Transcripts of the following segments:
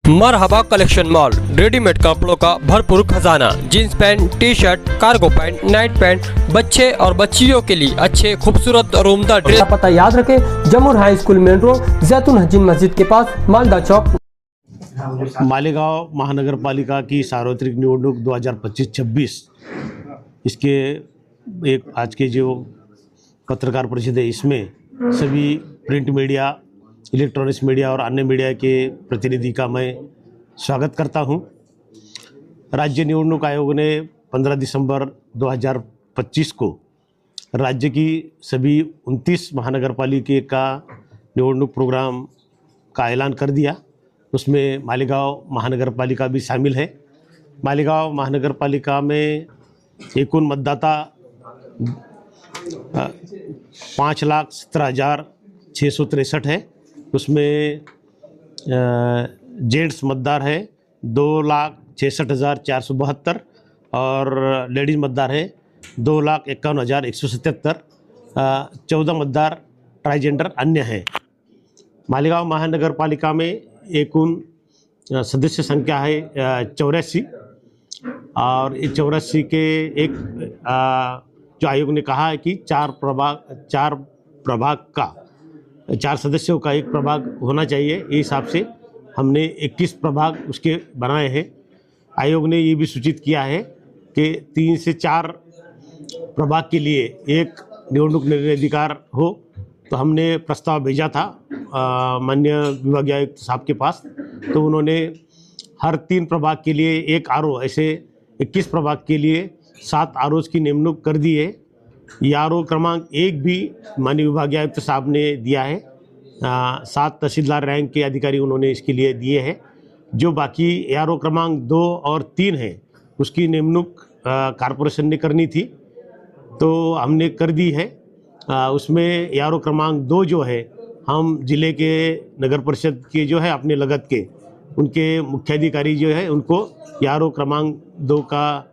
मरहबा collection mall, readymade कपड़ों का भरपूर खजाना। Jeans pant, T shirt, cargo pant, night pant, बच्चे और बच्चियों के लिए अच्छे खूबसूरत और उम्दा ड्रेस। पता याद रखें, जमुर हाई स्कूल मेन रोड, जैतून हजीन मस्जिद के पास, मालदा चौक। मालेगांव महानगर पालिका की सार्वत्रिक निवडणूक 2025-26 इसके एक आज के जो पत्रकार परिषद है, इसमें सभी प्रिंट मीडिया, इलेक्ट्रॉनिक्स मीडिया और अन्य मीडिया के प्रतिनिधि का मैं स्वागत करता हूं। राज्य निवडणूक आयोग ने 15 दिसंबर 2025 को राज्य की सभी 29 महानगर पालिका का निवडणूक प्रोग्राम का ऐलान कर दिया। उसमें मालेगांव महानगर पालिका भी शामिल है। मालेगांव महानगर पालिका में एकूण मतदाता 5,17,663 है। उसमें जेंट्स मतदार है 2,66,472 और लेडीज़ मतदार है 2,51,177। 14 मतदार ट्रांसजेंडर अन्य हैं। मालेगांव महानगर पालिका में एकूण सदस्य संख्या है 84 और इस 84 के एक जो आयोग ने कहा है कि चार प्रभाग का 4 सदस्यों का एक प्रभाग होना चाहिए। इस हिसाब से हमने 21 प्रभाग उसके बनाए हैं। आयोग ने ये भी सूचित किया है कि 3 से 4 प्रभाग के लिए एक निवडणूक निर्णय अधिकार हो। तो हमने प्रस्ताव भेजा था माननीय विभागीय आयुक्त साहब के पास, तो उन्होंने हर 3 प्रभाग के लिए एक आरओ, ऐसे 21 प्रभाग के लिए 7 आरओज़ की निमणूक कर दी है। ये आरओ क्रमांक 1 भी माननीय विभागीय आयुक्त साहब ने दिया है। 7 तहसीलदार रैंक के अधिकारी उन्होंने इसके लिए दिए हैं। जो बाकी आरओ क्रमांक 2 और 3 है, उसकी निमणूक कारपोरेशन ने करनी थी, तो हमने कर दी है। उसमें आरओ क्रमांक 2 जो है, हम जिले के नगर परिषद के जो है अपने लगत के उनके मुख्याधिकारी जो है उनको आरओ क्रमांक 2 का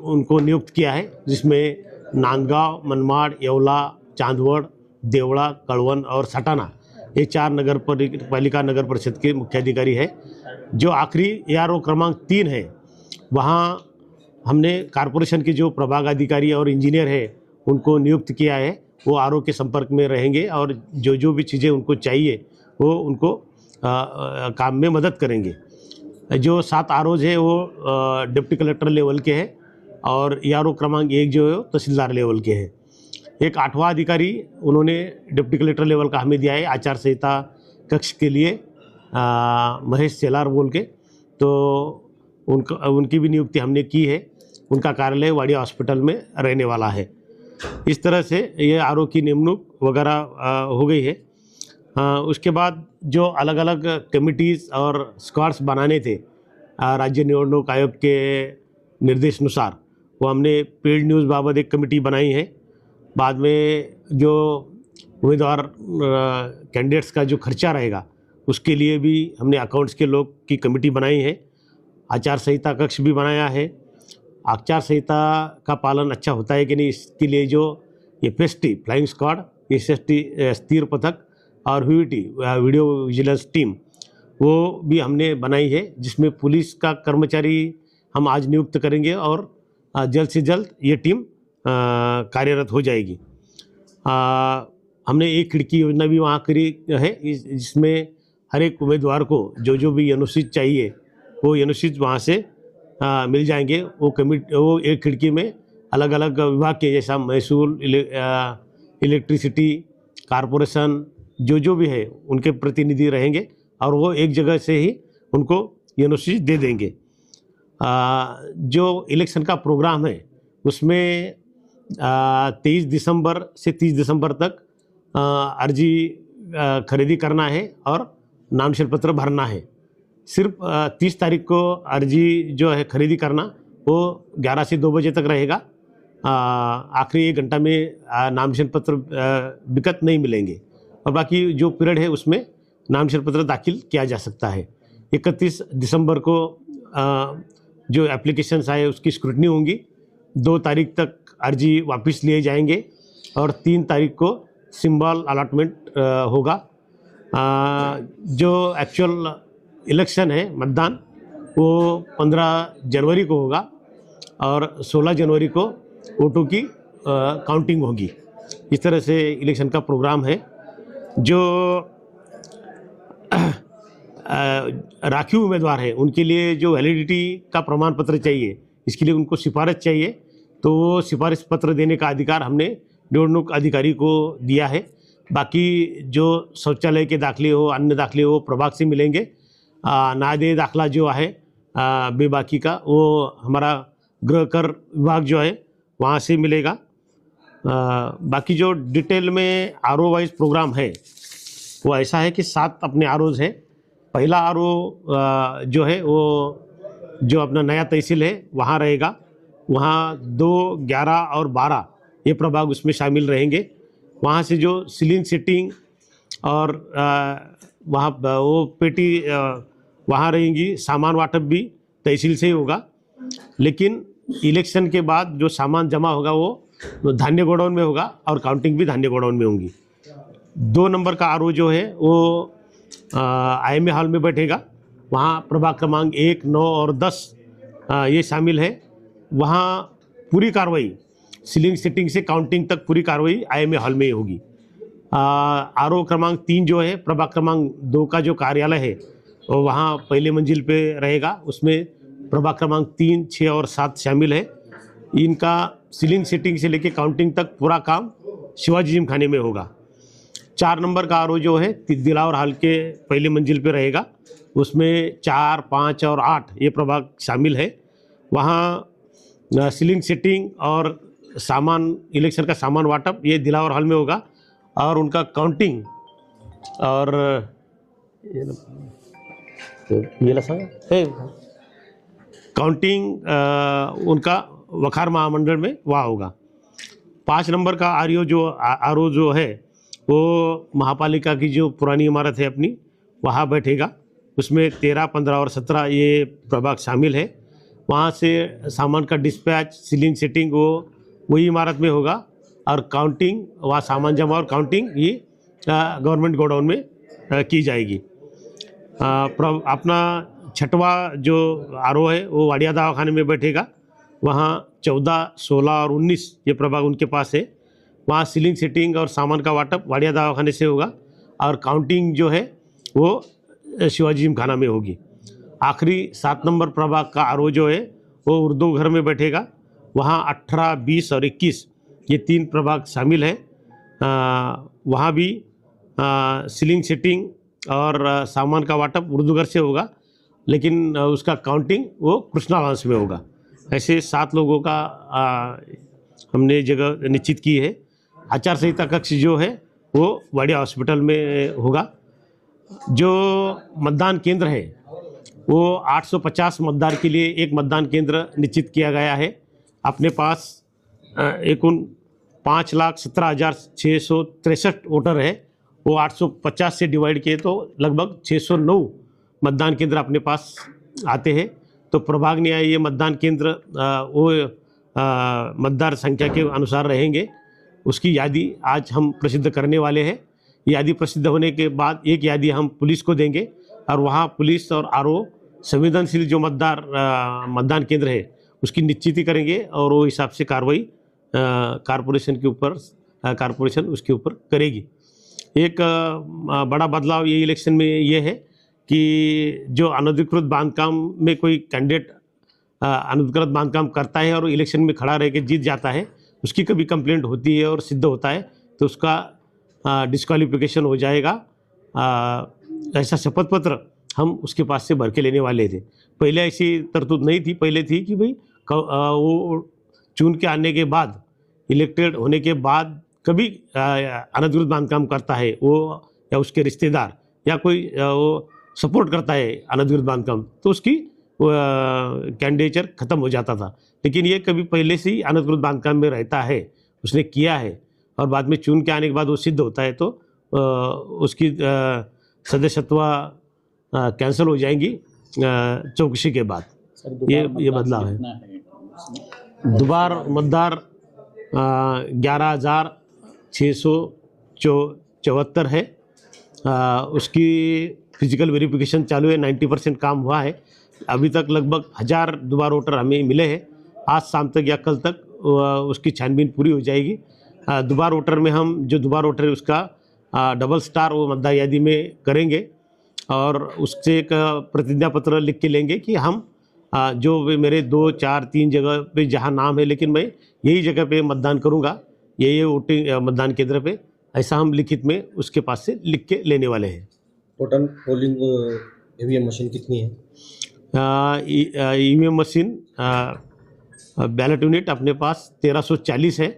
उनको नियुक्त किया है, जिसमें नांदगांव, मनमाड़, येवला, चांदवड़, देवड़ा, कड़वन और सटाना, ये 4 नगर पालिका नगर परिषद के मुख्याधिकारी है। जो आखिरी आरओ क्रमांक 3 है, वहाँ हमने कारपोरेशन के जो प्रभाग अधिकारी और इंजीनियर है उनको नियुक्त किया है। वो आरओ के संपर्क में रहेंगे और जो भी चीज़ें उनको चाहिए वो उनको काम में मदद करेंगे। जो 7 आरओज़ है वो डिप्टी कलेक्टर लेवल के हैं और आरओ क्रमांक 1 जो है तहसीलदार लेवल के हैं। एक 8वां अधिकारी उन्होंने डिप्टी कलेक्टर लेवल का हमें दिया है आचार संहिता कक्ष के लिए, महेश सेलार बोल के, तो उनकी भी नियुक्ति हमने की है। उनका कार्यालय वाडिया हॉस्पिटल में रहने वाला है। इस तरह से ये आरओ की निमणूक वगैरह हो गई है। उसके बाद जो अलग अलग कमिटीज़ और स्क्वाड्स बनाने थे राज्य निवडणूक आयोग के निर्देशानुसार, वो हमने पेड न्यूज़ बाबत एक कमेटी बनाई है। बाद में जो उम्मीदवार कैंडिडेट्स का जो खर्चा रहेगा उसके लिए भी हमने अकाउंट्स के लोग की कमेटी बनाई है। आचार संहिता कक्ष भी बनाया है। आचार संहिता का पालन अच्छा होता है कि नहीं, इसके लिए जो एफएसटी फ्लाइंग स्क्वाड, एसएसटी स्थिर पथक और वीवीटी वीडियो विजिलेंस टीम, वो भी हमने बनाई है, जिसमें पुलिस का कर्मचारी हम आज नियुक्त करेंगे और जल्द से जल्द ये टीम कार्यरत हो जाएगी। हमने एक खिड़की योजना भी वहाँ करी है, जिसमें हर एक उम्मीदवार को जो भी अनुसूचित चाहिए वो अनुसूचित वहाँ से मिल जाएंगे। वो एक खिड़की में अलग अलग विभाग के, जैसा महसूल, इलेक्ट्रिसिटी, कारपोरेशन, जो भी है उनके प्रतिनिधि रहेंगे और वो एक जगह से ही उनको अनुसूचित दे देंगे। जो इलेक्शन का प्रोग्राम है उसमें 23 दिसंबर से 30 दिसंबर तक अर्जी खरीदी करना है और नामांकन पत्र भरना है। सिर्फ 30 तारीख को अर्जी जो है खरीदी करना, वो 11 से 2 बजे तक रहेगा। आखिरी 1 घंटा में नामांकन पत्र विकत नहीं मिलेंगे और बाकी जो पीरियड है उसमें नामांकन पत्र दाखिल किया जा सकता है। 31 दिसंबर को जो एप्लीकेशंस आए उसकी स्क्रूटनी होंगी। 2 तारीख तक अर्जी वापस लिए जाएंगे और 3 तारीख को सिंबल अलॉटमेंट होगा। जो एक्चुअल इलेक्शन है, मतदान, वो 15 जनवरी को होगा और 16 जनवरी को वोटों की काउंटिंग होगी। इस तरह से इलेक्शन का प्रोग्राम है। जो राखी उम्मीदवार हैं उनके लिए जो वैलिडिटी का प्रमाण पत्र चाहिए, इसके लिए उनको सिफारिश चाहिए, तो वो सिफारिश पत्र देने का अधिकार हमने निवडणूक अधिकारी को दिया है। बाकी जो शौचालय के दाखले हो, अन्य दाखले हो, प्रभाग से मिलेंगे। नायदे दाखला जो है बेबाकी का, वो हमारा गृह कर विभाग जो है वहाँ से मिलेगा। बाकी जो डिटेल में आरओ वाइज प्रोग्राम है वो ऐसा है कि 7 अपने आरओज हैं। पहला आरओ जो है वो जो अपना नया तहसील है वहाँ रहेगा। वहाँ 2, 11 और 12 ये प्रभाग उसमें शामिल रहेंगे। वहाँ से जो सीलिंग सेटिंग और वहाँ वो पेटी वहाँ रहेंगी। सामान वाटप भी तहसील से ही होगा, लेकिन इलेक्शन के बाद जो सामान जमा होगा वो धान्य गोडाउन में होगा और काउंटिंग भी धान्य गोडाउन में होंगी। 2 नंबर का आरओ जो है वो IMA हॉल में बैठेगा। वहाँ प्रभाग क्रमांक 1, 9 और 10 ये शामिल है। वहाँ पूरी कार्रवाई सीलिंग सेटिंग से काउंटिंग तक पूरी कार्रवाई IMA हॉल में ही होगी। आरओ क्रमांक 3 जो है प्रभाग क्रमांक 2 का जो कार्यालय है वो वहाँ पहले मंजिल पे रहेगा। उसमें प्रभाग क्रमांक 3, 6 और 7 शामिल है। इनका सीलिंग सेटिंग से लेके काउंटिंग तक पूरा काम शिवाजी जिमखाने में होगा। 4 नंबर का आरओ जो है दिलावर हॉल के पहले मंजिल पे रहेगा। उसमें 4, 5 और 8 ये प्रभाग शामिल है। वहाँ सीलिंग सेटिंग और सामान इलेक्शन का सामान वाटप ये दिलावर हॉल में होगा और उनका काउंटिंग और काउंटिंग उनका वखार महामंडल में वहाँ होगा। 5 नंबर का आरओ जो है वो महापालिका की जो पुरानी इमारत है अपनी वहाँ बैठेगा। उसमें 13, 15 और 17 ये प्रभाग शामिल है। वहाँ से सामान का डिस्पैच, सीलिंग सेटिंग वो वही इमारत में होगा और काउंटिंग वहाँ सामान जमा और काउंटिंग ये गवर्नमेंट गोडाउन में की जाएगी। अपना 6वां जो आरओ है वो वाडिया दवाखाने में बैठेगा। वहाँ 14, 16 और 19 ये प्रभाग उनके पास है। वहाँ सीलिंग सेटिंग और सामान का वाटप वाडिया दवाखाने से होगा और काउंटिंग जो है वो शिवाजी जिमखाना में होगी। आखिरी 7 नंबर प्रभाग का आरओ जो है वो उर्दू घर में बैठेगा। वहाँ 18, 20 और 21 ये 3 प्रभाग शामिल है। वहाँ भी सीलिंग सेटिंग और सामान का वाटप उर्दू घर से होगा, लेकिन उसका काउंटिंग वो कृष्णा लॉन्स में होगा। ऐसे 7 लोगों का हमने जगह निश्चित की है। आचार संहिता कक्ष जो है वो वाडिया हॉस्पिटल में होगा। जो मतदान केंद्र है वो 850 मतदान के लिए एक मतदान केंद्र निश्चित किया गया है। अपने पास कुल 5,17,663 वोटर है। वो 850 से डिवाइड किए तो लगभग 609 मतदान केंद्र अपने पास आते हैं। तो प्रभाग न्याय ये मतदान केंद्र वो मतदार संख्या के अनुसार रहेंगे। उसकी यादी आज हम प्रसिद्ध करने वाले हैं। यादी प्रसिद्ध होने के बाद एक यादी हम पुलिस को देंगे और वहाँ पुलिस और आरओ संवेदनशील जो मतदान केंद्र है उसकी निश्चिती करेंगे और वो हिसाब से कार्रवाई कारपोरेशन उसके ऊपर करेगी। एक बड़ा बदलाव ये इलेक्शन में ये है कि जो अनधिकृत बांधकाम में कोई कैंडिडेट अनधिकृत बांधकाम करता है और इलेक्शन में खड़ा रह के जीत जाता है, उसकी कभी कंप्लेंट होती है और सिद्ध होता है तो उसका डिस्क्वालिफिकेशन हो जाएगा। ऐसा शपथ पत्र हम उसके पास से भर के लेने वाले थे। पहले ऐसी तरतूब नहीं थी। पहले थी कि भाई वो चुन के आने के बाद, इलेक्टेड होने के बाद कभी अनधिकृत बांधकाम करता है वो या उसके रिश्तेदार या कोई वो सपोर्ट करता है अनधिकृत बांधकाम, तो उसकी कैंडिडेचर ख़त्म हो जाता था। लेकिन ये कभी पहले से ही अनधिकृत बांधकाम में रहता है, उसने किया है और बाद में चुन के आने के बाद वो सिद्ध होता है तो उसकी सदस्यत्व कैंसिल हो जाएंगी चौकसी के बाद। ये बदलाव है। दोबारा मतदार 11,674 है। उसकी फिजिकल वेरिफिकेशन चालू है, 90% काम हुआ है। अभी तक लगभग 1000 दुबार वोटर हमें मिले हैं। आज शाम तक या कल तक उसकी छानबीन पूरी हो जाएगी। दुबार वोटर में हम जो दुबार वोटर है उसका डबल स्टार वो मतदार यादी में करेंगे और उससे एक प्रतिज्ञा पत्र लिख के लेंगे कि हम जो भी मेरे 2, 4, 3 जगह पे जहाँ नाम है लेकिन मैं यही जगह पे मतदान करूँगा, ये वोटिंग मतदान केंद्र पे, ऐसा हम लिखित में उसके पास से लिख के लेने वाले हैं। टोटल पोलिंग ईवीएम मशीन कितनी है? ईवीएम मशीन बैलेट यूनिट अपने पास 1340 है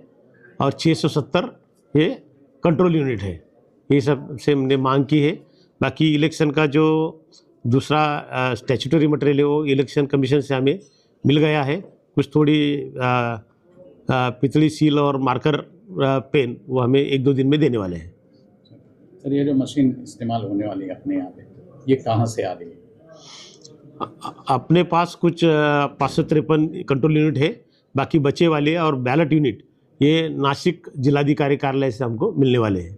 और 670 ये कंट्रोल यूनिट है। ये सब से हमने मांग की है। बाकी इलेक्शन का जो दूसरा स्टैट्यूटरी मटेरियल है वो इलेक्शन कमीशन से हमें मिल गया है। कुछ थोड़ी पितली सील और मार्कर पेन वो हमें 1-2 दिन में देने वाले हैं। सर, ये जो मशीन इस्तेमाल होने वाली है अपने यहाँ पे, ये कहाँ से आ रही है? अपने पास कुछ 553 कंट्रोल यूनिट है, बाकी बचे वाले और बैलेट यूनिट ये नासिक जिलाधिकारी कार्यालय से हमको मिलने वाले हैं।